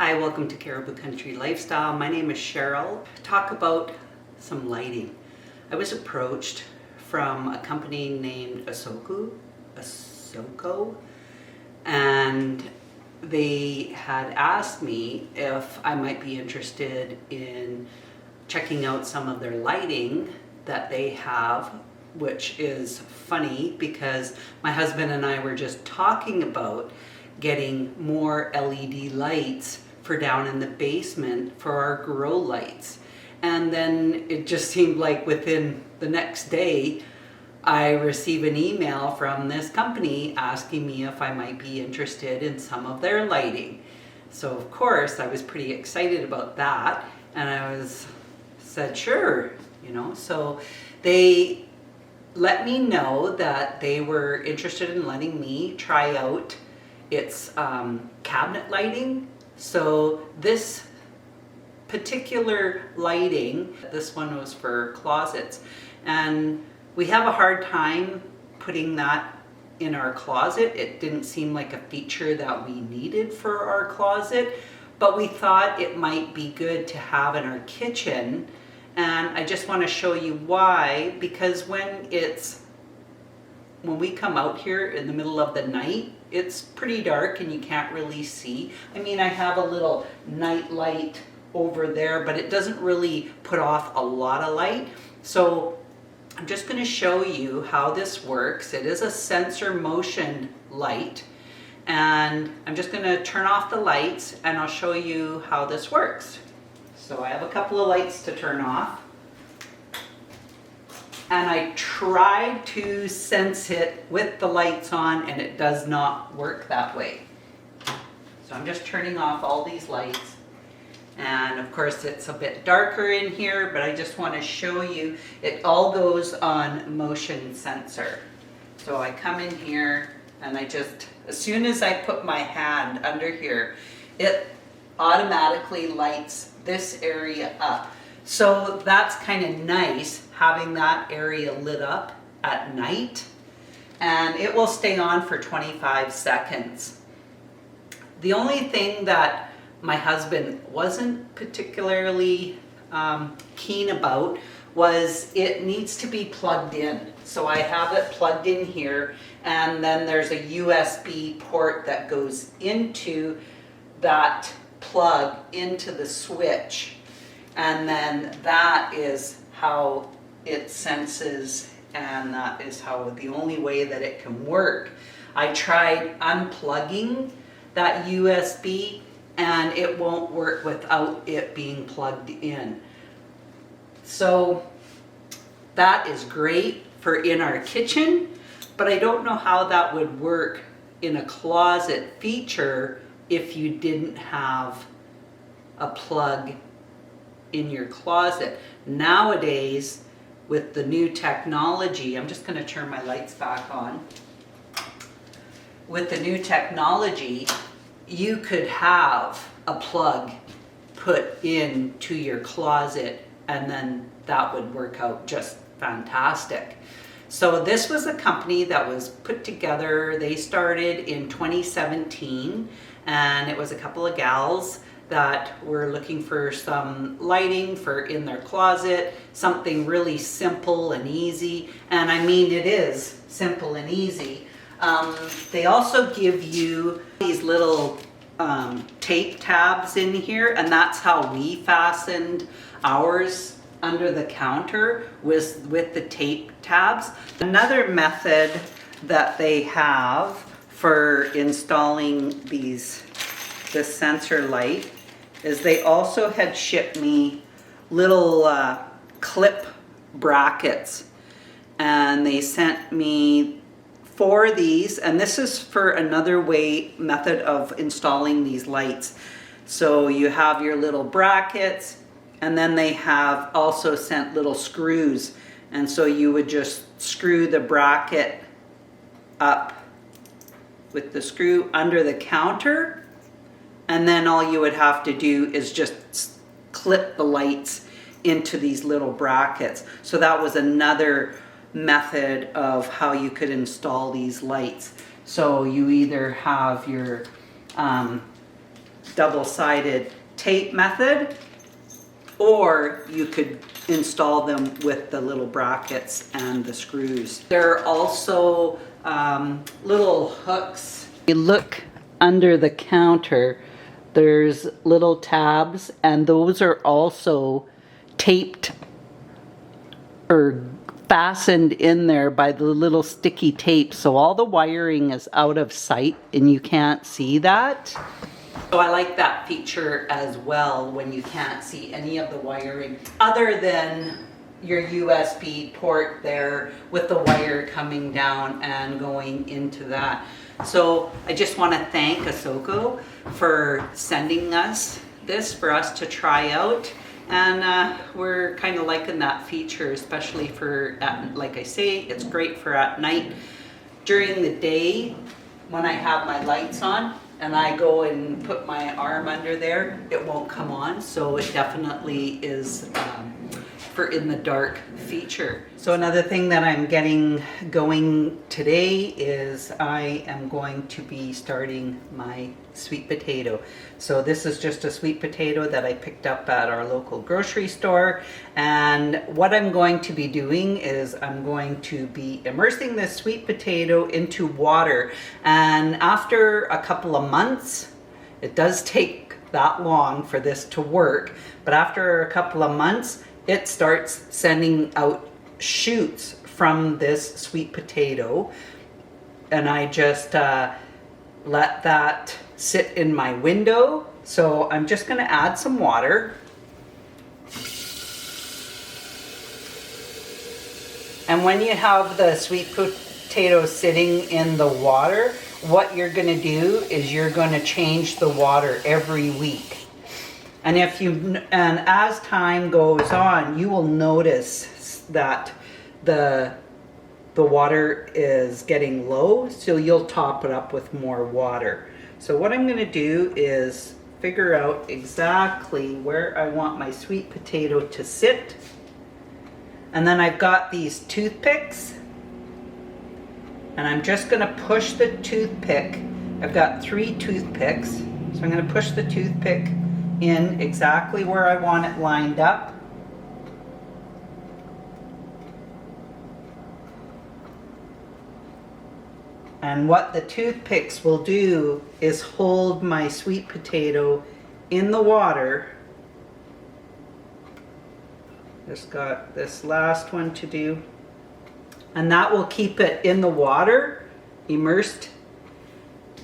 Hi, welcome to Caribou Country Lifestyle. My name is Cheryl. Talk about some lighting. I was approached from a company named Asoko, and they had asked me if I might be interested in checking out some of their lighting that they have, which is funny because my husband and I were just talking about getting more LED lights for down in the basement for our grow lights. And then it just seemed like within the next day, I received an email from this company asking me if I might be interested in some of their lighting. So of course I was pretty excited about that, and I said sure, So they let me know that they were interested in letting me try out its cabinet lighting. So this particular lighting, this one was for closets, and we have a hard time putting that in our closet. It didn't seem like a feature that we needed for our closet, but we thought it might be good to have in our kitchen. And I just want to show you why, because when we come out here in the middle of the night, it's pretty dark and you can't really see. I mean, I have a little night light over there, but it doesn't really put off a lot of light. So I'm just going to show you how this works. It is a sensor motion light, and I'm just going to turn off the lights and I'll show you how this works. So I have a couple of lights to turn off, and I tried to sense it with the lights on, and it does not work that way. So I'm just turning off all these lights, and of course it's a bit darker in here, but I just want to show you it all goes on motion sensor. So I come in here and as soon as I put my hand under here, it automatically lights this area up. So that's kind of nice, having that area lit up at night, and it will stay on for 25 seconds. The only thing that my husband wasn't particularly keen about was it needs to be plugged in. So I have it plugged in here, and then there's a USB port that goes into that plug into the switch, and then that is how it senses, and that is the only way that it can work. I tried unplugging that USB, and it won't work without it being plugged in. So that is great for in our kitchen, but I don't know how that would work in a closet feature if you didn't have a plug in your closet. Nowadays, with the new technology, I'm just going to turn my lights back on. With the new technology, you could have a plug put into your closet, and then that would work out just fantastic. So this was a company that was put together. They started in 2017, and it was a couple of gals that were looking for some lighting for in their closet, something really simple and easy. And I mean, it is simple and easy. They also give you these little tape tabs in here, and that's how we fastened ours under the counter with the tape tabs. Another method that they have for installing this sensor light is they also had shipped me little clip brackets, and they sent me 4 of these, and this is for another method of installing these lights. So you have your little brackets, and then they have also sent little screws, and so you would just screw the bracket up with the screw under the counter, and then all you would have to do is just clip the lights into these little brackets. So that was another method of how you could install these lights. So you either have your double-sided tape method, or you could install them with the little brackets and the screws. There are also little hooks. You look under the counter, there's little tabs, and those are also taped or fastened in there by the little sticky tape, so all the wiring is out of sight and you can't see that. So I like that feature as well, when you can't see any of the wiring other than your USB port there with the wire coming down and going into that. So I just want to thank Asoko for sending us this for us to try out. And we're kind of liking that feature, especially for, like I say, it's great for at night. During the day, when I have my lights on and I go and put my arm under there, it won't come on. So it definitely is for in the dark feature. So another thing that I'm getting going today is I am going to be starting my sweet potato. So this is just a sweet potato that I picked up at our local grocery store, and what I'm going to be doing is I'm going to be immersing this sweet potato into water, and after a couple of months, it does take that long for this to work, but after a couple of months it starts sending out shoots from this sweet potato, and I just let that sit in my window. So I'm just going to add some water, and when you have the sweet potato sitting in the water, what you're going to do is you're going to change the water every week. And as time goes on, you will notice that the water is getting low, so you'll top it up with more water. So what I'm going to do is figure out exactly where I want my sweet potato to sit. And then I've got these toothpicks, and I'm just going to push the toothpick. I've got 3 toothpicks, so I'm going to push the toothpick in exactly where I want it lined up. And what the toothpicks will do is hold my sweet potato in the water. Just got this last one to do. And that will keep it in the water, immersed.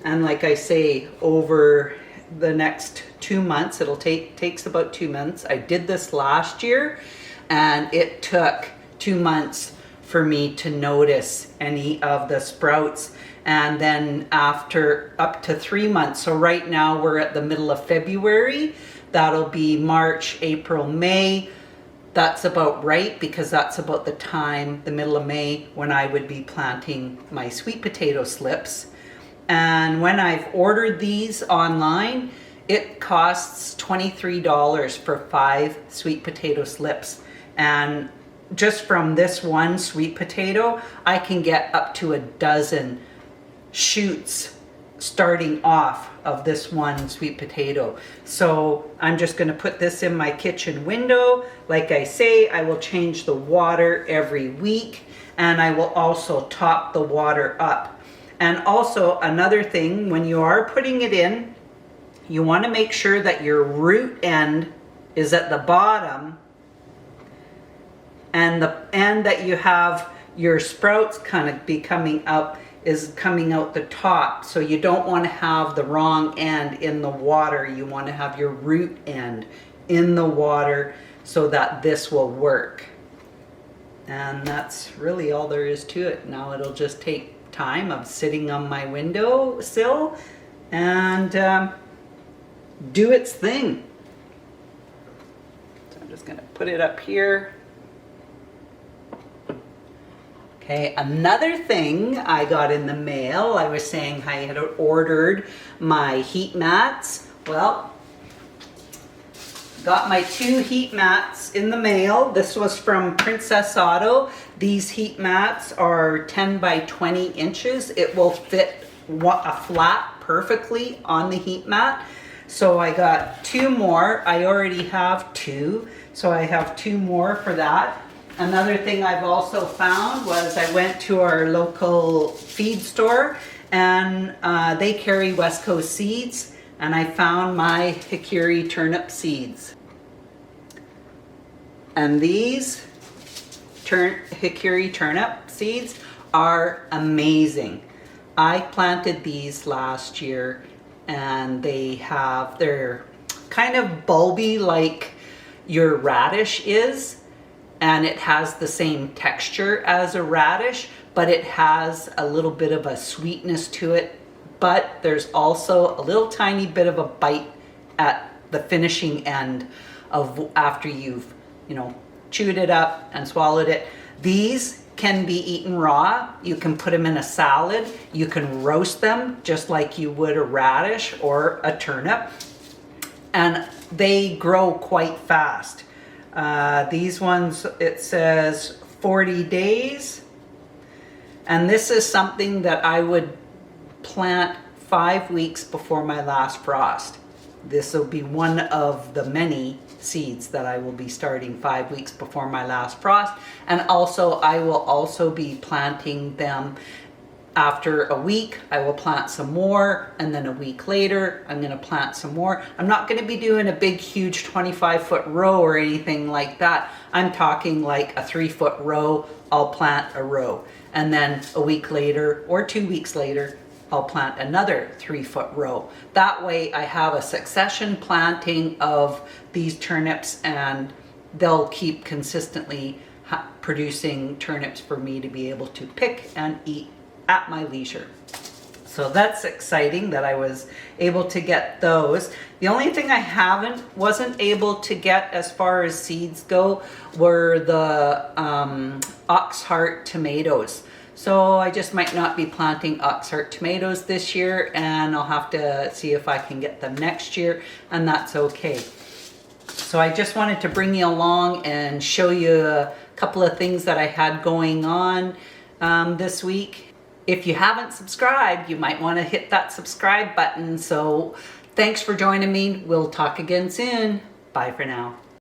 And like I say, over the next 2 months, it'll takes about 2 months. I did this last year, and it took 2 months for me to notice any of the sprouts, and then after up to 3 months. So right now we're at the middle of February. That'll be March, April, May. That's about right, because that's about the time, the middle of May, when I would be planting my sweet potato slips. And when I've ordered these online, it costs $23 for 5 sweet potato slips. And just from this one sweet potato, I can get up to a dozen shoots starting off of this one sweet potato. So I'm just going to put this in my kitchen window. Like I say, I will change the water every week, and I will also top the water up. And also another thing, when you are putting it in, you want to make sure that your root end is at the bottom, and the end that you have your sprouts kind of be coming up is coming out the top. So you don't want to have the wrong end in the water. You want to have your root end in the water so that this will work. And that's really all there is to it. Now it'll just take time of sitting on my windowsill and do its thing. So I'm just going to put it up here. Okay, another thing I got in the mail, I was saying I had ordered my heat mats. Well, got my 2 heat mats in the mail. This was from Princess Auto. These heat mats are 10 by 20 inches. It will fit a flat perfectly on the heat mat. So I got 2 more. I already have 2, so I have 2 more for that. Another thing I've also found was I went to our local feed store, and they carry West Coast seeds, and I found my hikari turnip seeds. And these hikari turnip seeds are amazing. I planted these last year, and they're kind of bulby like your radish is, and it has the same texture as a radish, but it has a little bit of a sweetness to it. But there's also a little tiny bit of a bite at the finishing end of after you've, chewed it up and swallowed it. These can be eaten raw. You can put them in a salad. You can roast them just like you would a radish or a turnip. And they grow quite fast. These ones, it says 40 days. And this is something that I would plant 5 weeks before my last frost. This will be one of the many seeds that I will be starting 5 weeks before my last frost. And also I will also be planting them after a week. I will plant some more, and then a week later I'm going to plant some more. I'm not going to be doing a big huge 25-foot row or anything like that. I'm talking like a 3-foot row. I'll plant a row, and then a week later or 2 weeks later I'll plant another 3-foot row. That way I have a succession planting of these turnips, and they'll keep consistently producing turnips for me to be able to pick and eat at my leisure. So that's exciting that I was able to get those. The only thing I wasn't able to get as far as seeds go were the oxheart tomatoes. So I just might not be planting oxheart tomatoes this year, and I'll have to see if I can get them next year, and that's okay. So I just wanted to bring you along and show you a couple of things that I had going on this week. If you haven't subscribed, you might want to hit that subscribe button. So thanks for joining me. We'll talk again soon. Bye for now.